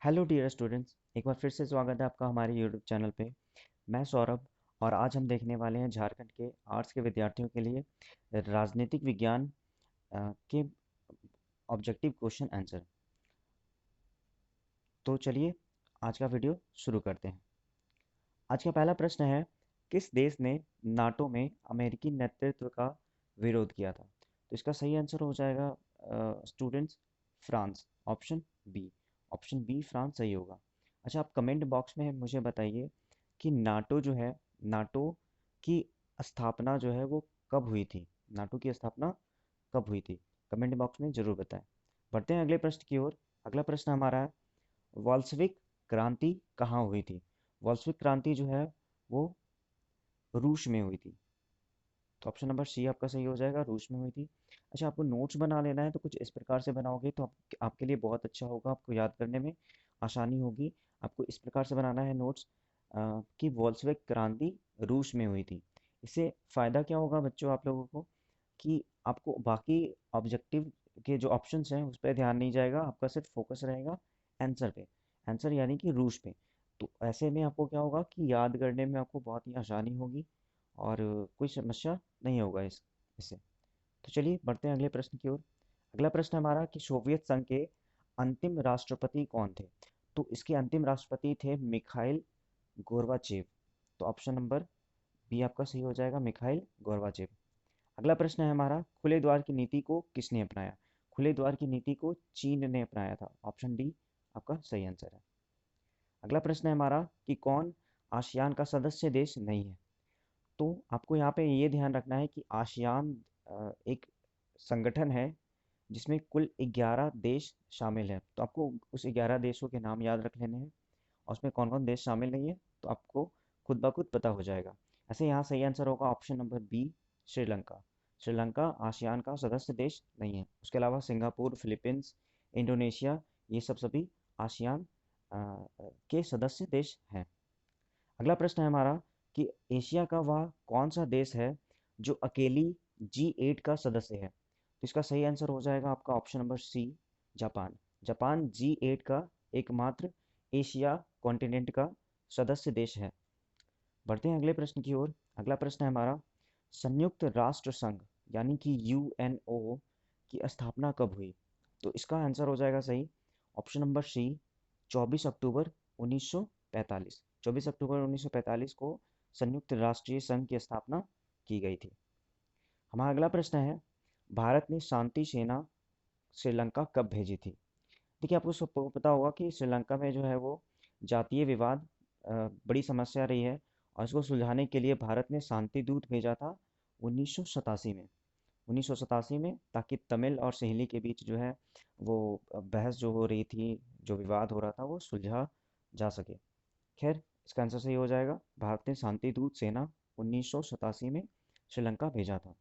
Hello dear students, एक बार फिर से स्वागत है आपका हमारे यूट्यूब चैनल पे। मैं सौरभ और आज हम देखने वाले हैं झारखंड के आर्ट्स के विद्यार्थियों के लिए राजनीतिक विज्ञान के ऑब्जेक्टिव क्वेश्चन आंसर। तो चलिए आज का वीडियो शुरू करते हैं। आज का पहला प्रश्न है, किस देश ने नाटो में अमेरिकी नेतृत्व का विरोध किया था? तो इसका सही आंसर हो जाएगा students, France. Option B. Option B France सही होगा। अच्छा, आप कमेंट बॉक्स में मुझे बताइए कि नाटो जो है, नाटो की स्थापना जो है वो कब हुई थी? नाटो की स्थापना कब हुई थी? कमेंट बॉक्स में ज़रूर बताएं। बढ़ते हैं अगले प्रश्न की ओर। अगला प्रश्न हमारा है, वॉल्शविक क्रांति कहाँ हुई थी? वॉल्शविक क्रांति जो है वो रूस में हुई थी। तो ऑप्शन नंबर सी आपका सही हो जाएगा, रूस में हुई थी। अच्छा, आपको नोट्स बना लेना है तो कुछ इस प्रकार से बनाओगे तो आपके लिए बहुत अच्छा होगा, आपको याद करने में आसानी होगी। आपको इस प्रकार से बनाना है नोट्स कि वॉल्शविक क्रांति रूस में हुई थी। इससे फ़ायदा क्या होगा बच्चों आप लोगों को, कि आपको बाकी ऑब्जेक्टिव के जो ऑप्शंस हैं उस पर ध्यान नहीं जाएगा, आपका सिर्फ फोकस रहेगा आंसर पे। आंसर यानी कि रूस पे। तो ऐसे में आपको क्या होगा कि याद करने में आपको बहुत ही आसानी होगी और कोई समस्या नहीं होगा इससे। तो चलिए बढ़ते हैं अगले प्रश्न की ओर। अगला प्रश्न हमारा कि सोवियत संघ के अंतिम राष्ट्रपति कौन थे? तो इसके अंतिम राष्ट्रपति थे मिखाइल गोर्बाचेव। तो ऑप्शन नंबर बी आपका सही हो जाएगा, मिखाइल गोर्बाचेव। अगला प्रश्न है हमारा, खुले द्वार की नीति को किसने अपनाया? खुले द्वार की नीति को चीन ने अपनाया था। ऑप्शन डी आपका सही आंसर है। अगला प्रश्न है हमारा कि कौन आसियान का सदस्य देश नहीं है? तो आपको यहाँ पे ये ध्यान रखना है कि आसियान एक संगठन है जिसमें कुल 11 देश शामिल है। तो आपको उस 11 देशों के नाम याद रख लेने हैं और उसमें कौन कौन देश शामिल नहीं है तो आपको खुद ब खुद पता हो जाएगा। ऐसे यहाँ सही आंसर होगा option number B, Sri Lanka. Sri Lanka ASEAN का सदस्य देश नहीं है। उसके अलावा सिंगापुर, फिलीपींस, इंडोनेशिया, ये सब सभी आसियान के सदस्य देश हैं। अगला प्रश्न है हमारा कि एशिया का वह कौन सा देश है जो अकेली G8 का सदस्य है? तो इसका सही आंसर हो जाएगा आपका option number C, Japan. Japan G8 का एकमात्र एशिया कॉन्टिनेंट का सदस्य देश है। बढ़ते हैं अगले प्रश्न की ओर। अगला प्रश्न है हमारा, संयुक्त राष्ट्र संघ यानी कि UNO की स्थापना कब हुई? तो इसका आंसर हो जाएगा सही, ऑप्शन नंबर सी, 24 अक्टूबर 1945। 24 अक्टूबर 1945 को संयुक्त राष्ट्रीय संघ की स्थापना की गई थी। हमारा अगला प्रश्न है, भारत ने शांति सेना श्रीलंका कब भेजी थी? देखिए, आपको सबको पता होगा कि श्रीलंका में जो है वो जातीय विवाद बड़ी समस्या रही है और इसको सुलझाने के लिए भारत ने शांति दूत भेजा था 1987 में। 1987 में, ताकि तमिल और सहेली के बीच जो है वो बहस जो हो रही थी, जो विवाद हो रहा था वो सुलझा जा सके। खैर, इसका आंसर सही हो जाएगा, भारत ने शांति दूत सेना 1987 में श्रीलंका भेजा था।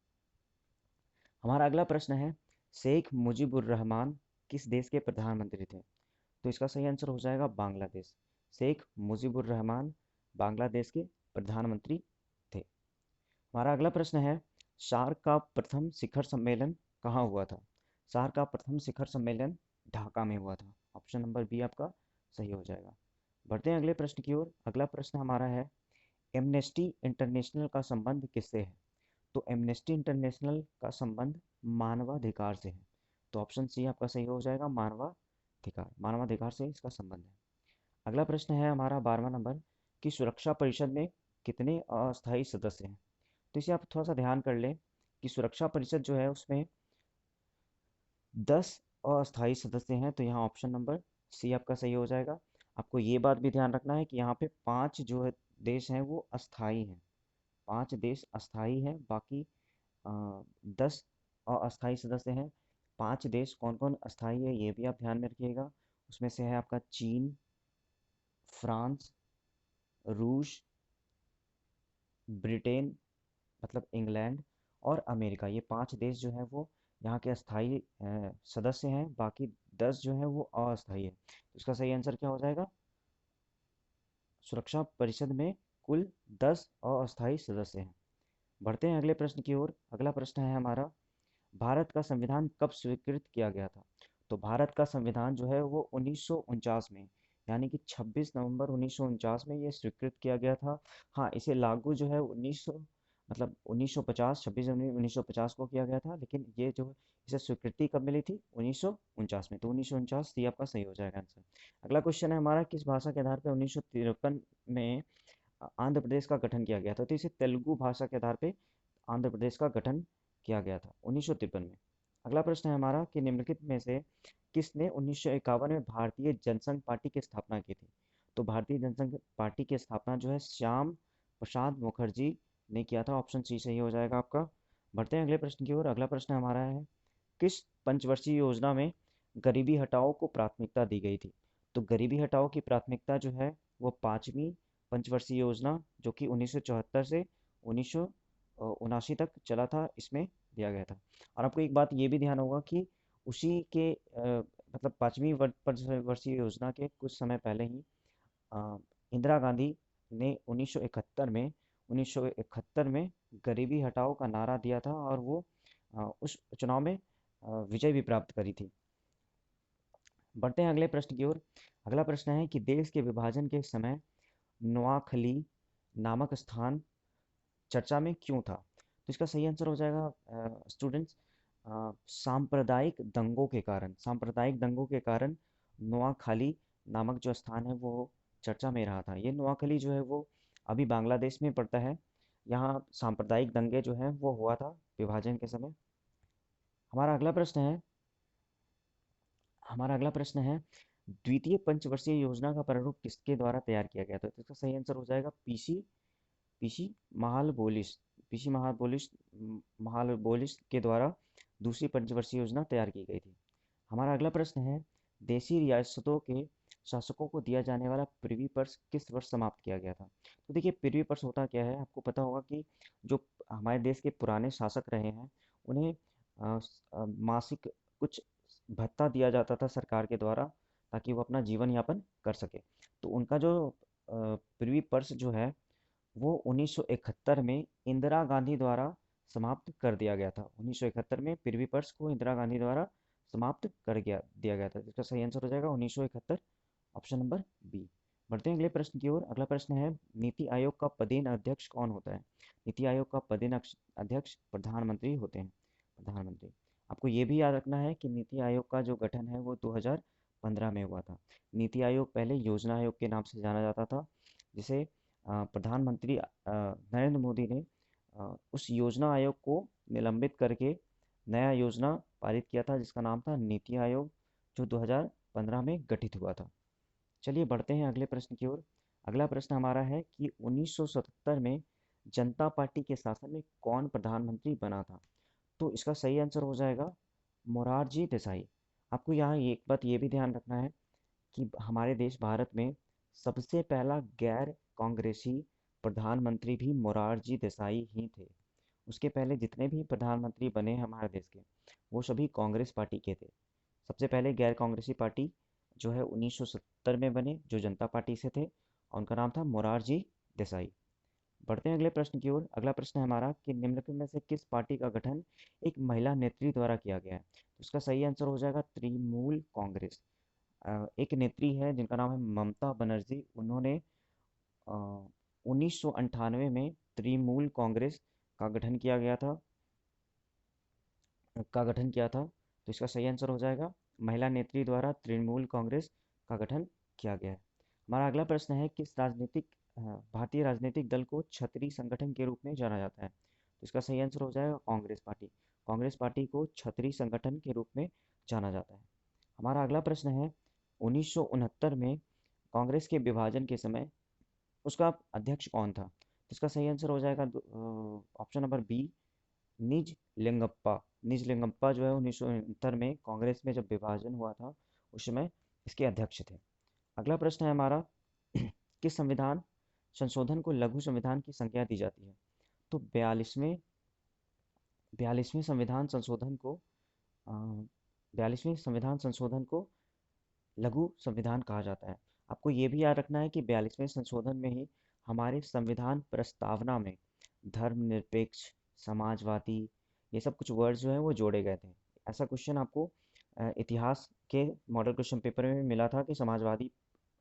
हमारा अगला प्रश्न है, शेख मुजीबुर रहमान किस देश के प्रधानमंत्री थे? तो इसका सही आंसर हो जाएगा बांग्लादेश। शेख मुजीबुर रहमान बांग्लादेश के प्रधानमंत्री थे। हमारा अगला प्रश्न है, सार्क का प्रथम शिखर सम्मेलन कहाँ हुआ था? सार्क का प्रथम शिखर सम्मेलन ढाका में हुआ था। ऑप्शन नंबर बी आपका सही हो जाएगा। बढ़ते हैं अगले प्रश्न की ओर। अगला प्रश्न हमारा है, एमनेस्टी इंटरनेशनल का संबंध किससे है? तो एमनेस्टी इंटरनेशनल का संबंध मानवाधिकार से है। तो ऑप्शन सी आपका सही हो जाएगा, मानवाधिकार। मानवाधिकार से इसका संबंध है। अगला प्रश्न है हमारा 12वां नंबर कि सुरक्षा परिषद में कितने अस्थायी सदस्य हैं? तो इसे आप थोड़ा सा ध्यान कर लें कि सुरक्षा परिषद जो है उसमें 10 अस्थायी सदस्य हैं। तो यहाँ ऑप्शन नंबर सी आपका सही हो जाएगा। आपको ये बात भी ध्यान रखना है कि यहाँ पे 5 जो है देश हैं वो अस्थायी हैं। 5 देश अस्थायी हैं, बाकी 10 अस्थायी सदस्य हैं। 5 देश कौन कौन अस्थायी है ये भी आप ध्यान में रखिएगा। उसमें से है आपका चीन, फ्रांस, रूस, ब्रिटेन मतलब इंग्लैंड और अमेरिका। ये 5 देश जो हैं वो यहाँ के अस्थायी सदस्य हैं, बाकी 10 जो हैं वो अस्थायी है। तो इसका सही आंसर क्या हो जाएगा? सुरक्षा परिषद में कुल 10 अस्थायी सदस्य हैं। बढ़ते हैं अगले प्रश्न की ओर। अगला प्रश्न है हमारा, भारत का संविधान कब स्वीकृत किया गया था? तो भारत का संविधान जो है वो 1949 में यानी कि 26 नवंबर 1949 में ये स्वीकृत किया गया था। हाँ, इसे लागू जो है 1900 मतलब 1950 26 जनवरी 1950 को किया गया था, लेकिन ये जो इसे स्वीकृति कब मिली थी? 1949 में। तो 1949 ये आपका सही हो जाएगा आंसर। अगला क्वेश्चन है हमारा, किस भाषा के आधार पर 1953 में आंध्र प्रदेश का गठन किया गया था? तो इसे तेलुगु भाषा के आधार पे आंध्र प्रदेश का गठन किया गया था 1953 में। अगला प्रश्न है हमारा कि निम्नलिखित में से किसने 1951 में भारतीय जनसंघ पार्टी की स्थापना की थी? तो भारतीय जनसंघ पार्टी की स्थापना जो है श्याम प्रसाद मुखर्जी ने किया था। ऑप्शन सी सही हो जाएगा आपका। बढ़ते हैं अगले प्रश्न की ओर। अगला प्रश्न हमारा है, किस पंचवर्षीय योजना में गरीबी हटाओ को प्राथमिकता दी गई थी? तो गरीबी हटाओ की प्राथमिकता जो है वो पांचवी पंचवर्षीय योजना, जो कि 1974 से 1979 तक चला था, इसमें दिया गया था। और आपको एक बात ये भी ध्यान होगा कि उसी के मतलब पांचवी पंचवर्षीय योजना के कुछ समय पहले ही अ, इंदिरा गांधी ने 1971 में गरीबी हटाओ का नारा दिया था, और वो उस चुनाव में विजय भी प्राप्त करी थी। बढ़ते हैं अगले प्रश्न की ओर। अगला प्रश्न है कि देश के विभाजन के समय नोआखली नामक स्थान चर्चा में क्यों था? तो इसका सही आंसर हो जाएगा स्टूडेंट्स, सांप्रदायिक दंगों के कारण नोआखाली नामक जो स्थान है वो चर्चा में रहा था। ये नोआखली जो है वो अभी बांग्लादेश में पड़ता है। यहाँ सांप्रदायिक दंगे जो हैं वो हुआ था विभाजन के समय। हमारा अगला प्रश्न है हमारा अगला प्रश्न है, द्वितीय पंचवर्षीय योजना का प्रारूप किसके द्वारा तैयार किया गया था? तो इसका सही आंसर हो जाएगा पीसी महालबोलिस पीसी महालबोलिस के द्वारा दूसरी पंचवर्षीय योजना तैयार की गई थी। हमारा अगला प्रश्न है, देशी रियासतों के शासकों को दिया जाने वाला प्रिवी पर्स किस वर्ष समाप्त किया गया था? तो देखिए, प्रिवी पर्स होता क्या है, आपको पता होगा कि जो हमारे देश के पुराने शासक रहे हैं उन्हें मासिक कुछ भत्ता दिया जाता था सरकार के द्वारा, ताकि वो अपना जीवन यापन कर सके। तो उनका जो प्रिवी पर्स जो है वो 1971 में इंदिरा गांधी द्वारा समाप्त कर दिया गया था। 1971 में पृथ्वी पर्स को इंदिरा गांधी द्वारा समाप्त कर दिया गया था। इसका सही आंसर हो जाएगा 1971, ऑप्शन नंबर बी। बढ़ते हैं अगले प्रश्न की ओर। अगला प्रश्न है, नीति आयोग का पदेन अध्यक्ष कौन होता है? नीति आयोग का पदेन अध्यक्ष प्रधानमंत्री होते हैं। प्रधानमंत्री। आपको ये भी याद रखना है कि नीति आयोग का जो गठन है वो 2015 में हुआ था। नीति आयोग पहले योजना आयोग के नाम से जाना जाता था, जिसे प्रधानमंत्री नरेंद्र मोदी ने उस योजना आयोग को निलंबित करके नया योजना पारित किया था, जिसका नाम था नीति आयोग, जो 2015 में गठित हुआ था। चलिए बढ़ते हैं अगले प्रश्न की ओर। अगला प्रश्न हमारा है कि 1977 में जनता पार्टी के शासन में कौन प्रधानमंत्री बना था? तो इसका सही आंसर हो जाएगा मोरारजी देसाई। आपको यहाँ एक बात ये भी ध्यान रखना है कि हमारे देश भारत में सबसे पहला गैर कांग्रेसी प्रधानमंत्री भी मोरारजी देसाई ही थे। उसके पहले जितने भी प्रधानमंत्री बने हमारे देश के, वो सभी कांग्रेस पार्टी के थे। सबसे पहले गैर कांग्रेसी पार्टी जो है 1970 में बने, जो जनता पार्टी से थे, और उनका नाम था मोरारजी देसाई। बढ़ते हैं अगले प्रश्न की ओर। अगला प्रश्न है हमारा कि निम्नलिखित में से किस पार्टी का गठन एक महिला नेत्री द्वारा किया गया है? तो इसका सही आंसर हो जाएगा तृणमूल कांग्रेस। एक नेत्री है जिनका नाम है ममता बनर्जी। उन्होंने 1998 में तृणमूल कांग्रेस का गठन किया गया था तो इसका सही आंसर हो जाएगा, महिला नेत्री द्वारा तृणमूल कांग्रेस का गठन किया गया है। हमारा अगला प्रश्न है, किस भारतीय राजनीतिक दल को छतरी संगठन के रूप में जाना जाता है? तो इसका सही आंसर हो जाएगा कांग्रेस पार्टी। कांग्रेस पार्टी को छतरी संगठन के रूप में जाना जाता है। हमारा अगला प्रश्न है, 1969 में कांग्रेस के विभाजन के समय उसका अध्यक्ष कौन था? तो इसका सही आंसर हो जाएगा ऑप्शन नंबर बी, निज लिंगप्पा जो है 1969 में कांग्रेस में जब विभाजन हुआ था उस समय इसके अध्यक्ष थे। अगला प्रश्न है हमारा किस संविधान संशोधन को लघु संविधान की संज्ञा दी जाती है? तो 42वें संविधान संशोधन को 42वें संविधान संशोधन को लघु संविधान कहा जाता है। आपको ये भी याद रखना है कि 42वें संशोधन में ही हमारे संविधान प्रस्तावना में धर्मनिरपेक्ष, समाजवादी, ये सब कुछ वर्ड्स जो हैं वो जोड़े गए थे। ऐसा क्वेश्चन आपको इतिहास के मॉडल क्वेश्चन पेपर में भी मिला था कि समाजवादी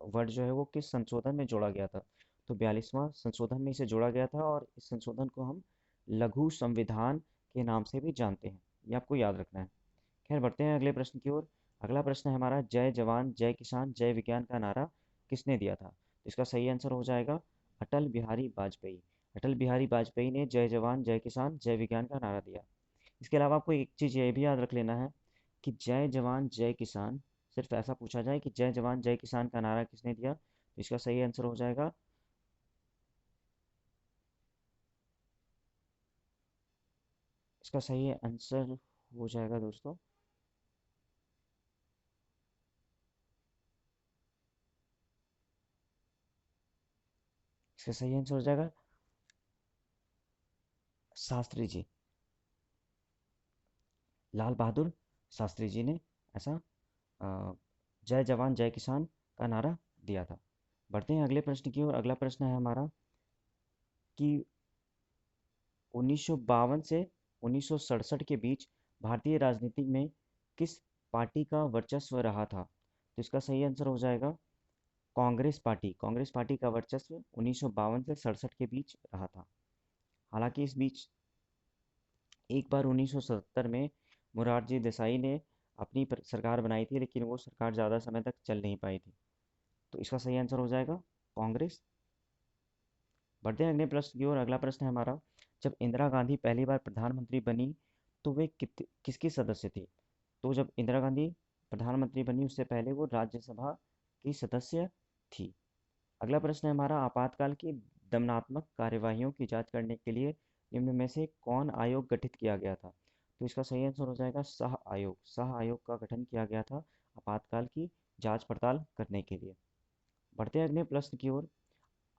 वर्ड जो है वो किस संशोधन में जोड़ा गया था? तो 42वां संशोधन में इसे जोड़ा गया था, और इस संशोधन को हम लघु संविधान के नाम से भी जानते हैं। ये आपको याद रखना है। खैर, बढ़ते हैं अगले प्रश्न की ओर। अगला प्रश्न है हमारा, जय जवान जय किसान जय विज्ञान का नारा किसने दिया था? तो इसका सही आंसर हो जाएगा अटल बिहारी वाजपेयी। अटल बिहारी वाजपेयी ने जय जवान जय किसान जय विज्ञान का नारा दिया। इसके अलावा आपको एक चीज़ ये भी याद रख लेना है कि जय जवान जय किसान, सिर्फ ऐसा पूछा जाए कि जय जवान जय किसान का नारा किसने दिया, तो इसका सही आंसर हो जाएगा, इसका सही आंसर हो जाएगा दोस्तों, इसका सही आंसर हो जाएगा शास्त्री जी, लाल बहादुर शास्त्री जी ने ऐसा अ, जय जवान जय किसान का नारा दिया था। बढ़ते हैं अगले प्रश्न की ओर। अगला प्रश्न है हमारा कि 1952 से 1967 के बीच भारतीय राजनीति में किस पार्टी का वर्चस्व रहा था? तो इसका सही आंसर हो जाएगा कांग्रेस पार्टी। कांग्रेस पार्टी का वर्चस्व 1952 से 67 के बीच रहा था। हालांकि इस बीच एक बार 1977 में मोरारजी देसाई ने अपनी सरकार बनाई थी, लेकिन वो सरकार ज़्यादा समय तक चल नहीं पाई थी। तो इसका सही आंसर हो जाएगा कांग्रेस। बढ़ते हैं अगले प्रश्न की ओर। अगला प्रश्न है हमारा, जब इंदिरा गांधी पहली बार प्रधानमंत्री बनी तो वे किसकी सदस्य थी? तो जब इंदिरा गांधी प्रधानमंत्री बनी उससे पहले वो राज्यसभा की सदस्य थी। अगला प्रश्न है हमारा, आपातकाल की दमनात्मक कार्यवाहियों की जांच करने के लिए निम्न में से कौन आयोग गठित किया गया था? तो इसका सही आंसर हो जाएगा शाह आयोग। शाह आयोग का गठन किया गया था आपातकाल की जांच पड़ताल करने के लिए। बढ़ते हैं अगले प्रश्न की ओर।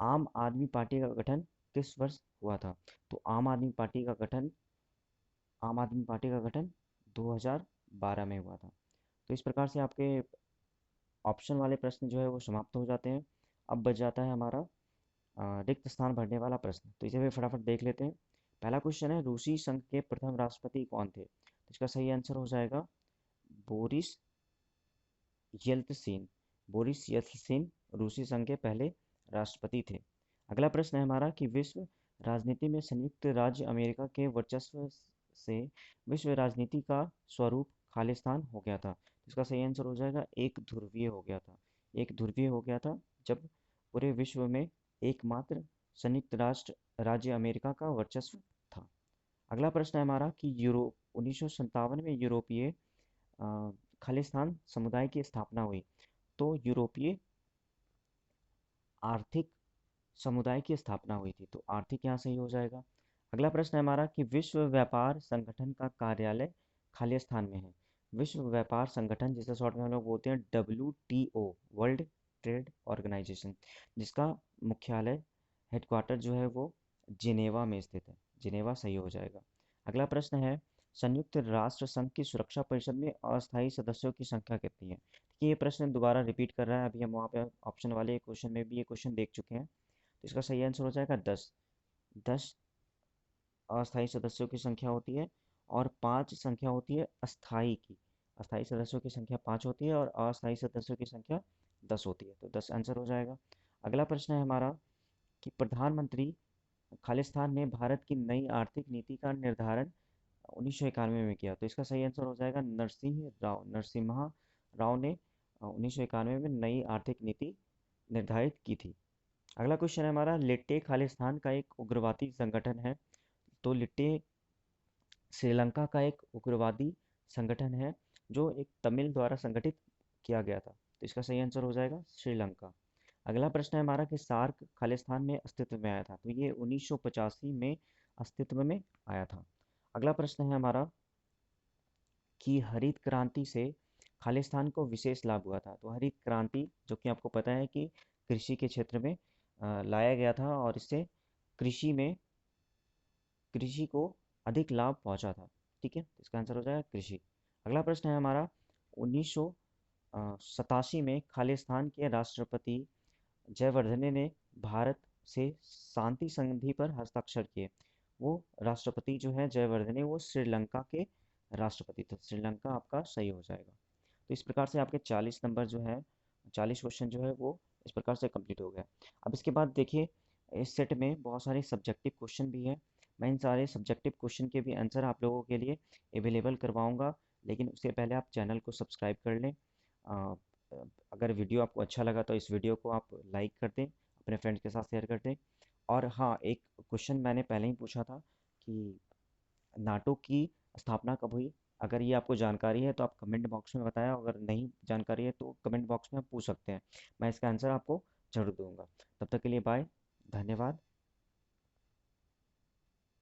आम आदमी पार्टी का गठन किस वर्ष हुआ था? तो आम आदमी पार्टी का गठन 2012 में हुआ था। तो इस प्रकार से आपके ऑप्शन वाले प्रश्न जो है वो समाप्त हो जाते हैं। अब बच जाता है हमारा रिक्त स्थान भरने वाला प्रश्न। तो इसे भी फटाफट देख लेते हैं। पहला क्वेश्चन है, रूसी संघ के प्रथम राष्ट्रपति कौन थे? तो इसका सही आंसर हो जाएगा बोरिस येल्तसिन। बोरिस येल्तसिन रूसी संघ के पहले राष्ट्रपति थे। अगला प्रश्न है हमारा कि विश्व राजनीति में संयुक्त राज्य अमेरिका के वर्चस्व से विश्व राजनीति का स्वरूप खालिस्तान हो गया था। इसका सही आंसर हो जाएगा एक ध्रुवीय हो गया था। एक ध्रुवीय हो गया था जब पूरे विश्व में एकमात्र संयुक्त राष्ट्र राज्य अमेरिका का वर्चस्व था। अगला प्रश्न है हमारा कि यूरोप 1957 में यूरोपीय अ, खालिस्तान समुदाय की स्थापना हुई। तो यूरोपीय आर्थिक समुदाय की स्थापना हुई थी। तो आर्थिक यहाँ सही हो जाएगा। अगला प्रश्न है हमारा कि विश्व व्यापार संगठन का कार्यालय खालिस्तान में है। विश्व व्यापार संगठन, जिसे शॉर्ट में हम लोग बोलते हैं WTO, वर्ल्ड ट्रेड ऑर्गेनाइजेशन, जिसका मुख्यालय हेडक्वार्टर जो है वो जिनेवा में स्थित है। जिनेवा सही हो जाएगा। अगला प्रश्न है, संयुक्त राष्ट्र संघ की सुरक्षा परिषद में अस्थायी सदस्यों की संख्या कितनी है? देखिए, ये प्रश्न दोबारा रिपीट कर रहा है। अभी हम वहाँ पे ऑप्शन वाले क्वेश्चन में भी ये क्वेश्चन देख चुके हैं। तो इसका सही आंसर हो जाएगा 10। 10 अस्थायी सदस्यों की संख्या होती है, और 5 संख्या होती है अस्थायी की। अस्थायी सदस्यों की संख्या 5 होती है और अस्थायी सदस्यों की संख्या 10 होती है। तो 10 आंसर हो जाएगा। अगला प्रश्न है हमारा कि प्रधानमंत्री खालिस्तान ने भारत की नई आर्थिक नीति का निर्धारण 1991 में किया। तो इसका सही आंसर हो जाएगा नरसिम्हा राव ने 1991 में नई आर्थिक नीति निर्धारित की थी। अगला क्वेश्चन है हमारा, लिट्टे खालिस्तान का एक उग्रवादी संगठन है। तो लिट्टे श्रीलंका का एक उग्रवादी संगठन है जो एक तमिल द्वारा संगठित किया गया था। तो इसका सही आंसर हो जाएगा श्रीलंका। अगला प्रश्न है हमारा कि सार्क खालिस्तान में अस्तित्व में आया था। तो ये 1985 में अस्तित्व में आया था। अगला प्रश्न है हमारा कि हरित क्रांति से खालिस्तान को विशेष लाभ हुआ था। तो हरित क्रांति, जो कि आपको पता है कि कृषि के क्षेत्र में लाया गया था, और इससे कृषि में कृषि को अधिक लाभ पहुंचा था। ठीक है, तो इसका आंसर हो जाएगा कृषि। अगला प्रश्न है हमारा, 1987 में खालिस्तान के राष्ट्रपति जयवर्धने ने भारत से शांति संधि पर हस्ताक्षर किए। वो राष्ट्रपति जो है जयवर्धने, वो श्रीलंका के राष्ट्रपति थे। श्रीलंका आपका सही हो जाएगा। तो इस प्रकार से आपके 40 नंबर जो है 40 क्वेश्चन जो है वो इस प्रकार से कंप्लीट हो गया। अब इसके बाद देखिए, इस सेट में बहुत सारे सब्जेक्टिव क्वेश्चन भी हैं। मैं इन सारे सब्जेक्टिव क्वेश्चन के भी आंसर आप लोगों के लिए अवेलेबल करवाऊंगा, लेकिन उससे पहले आप चैनल को सब्सक्राइब कर लें। अ, अगर वीडियो आपको अच्छा लगा तो इस वीडियो को आप लाइक कर दें, अपने फ्रेंड्स के साथ शेयर कर दें। और हाँ, एक क्वेश्चन मैंने पहले ही पूछा था कि नाटो की स्थापना कब हुई। अगर ये आपको जानकारी है तो आप कमेंट बॉक्स में बताएं, अगर नहीं जानकारी है तो कमेंट बॉक्स में आप पूछ सकते हैं, मैं इसका आंसर आपको ज़रूर दूंगा। तब तक के लिए बाय, धन्यवाद।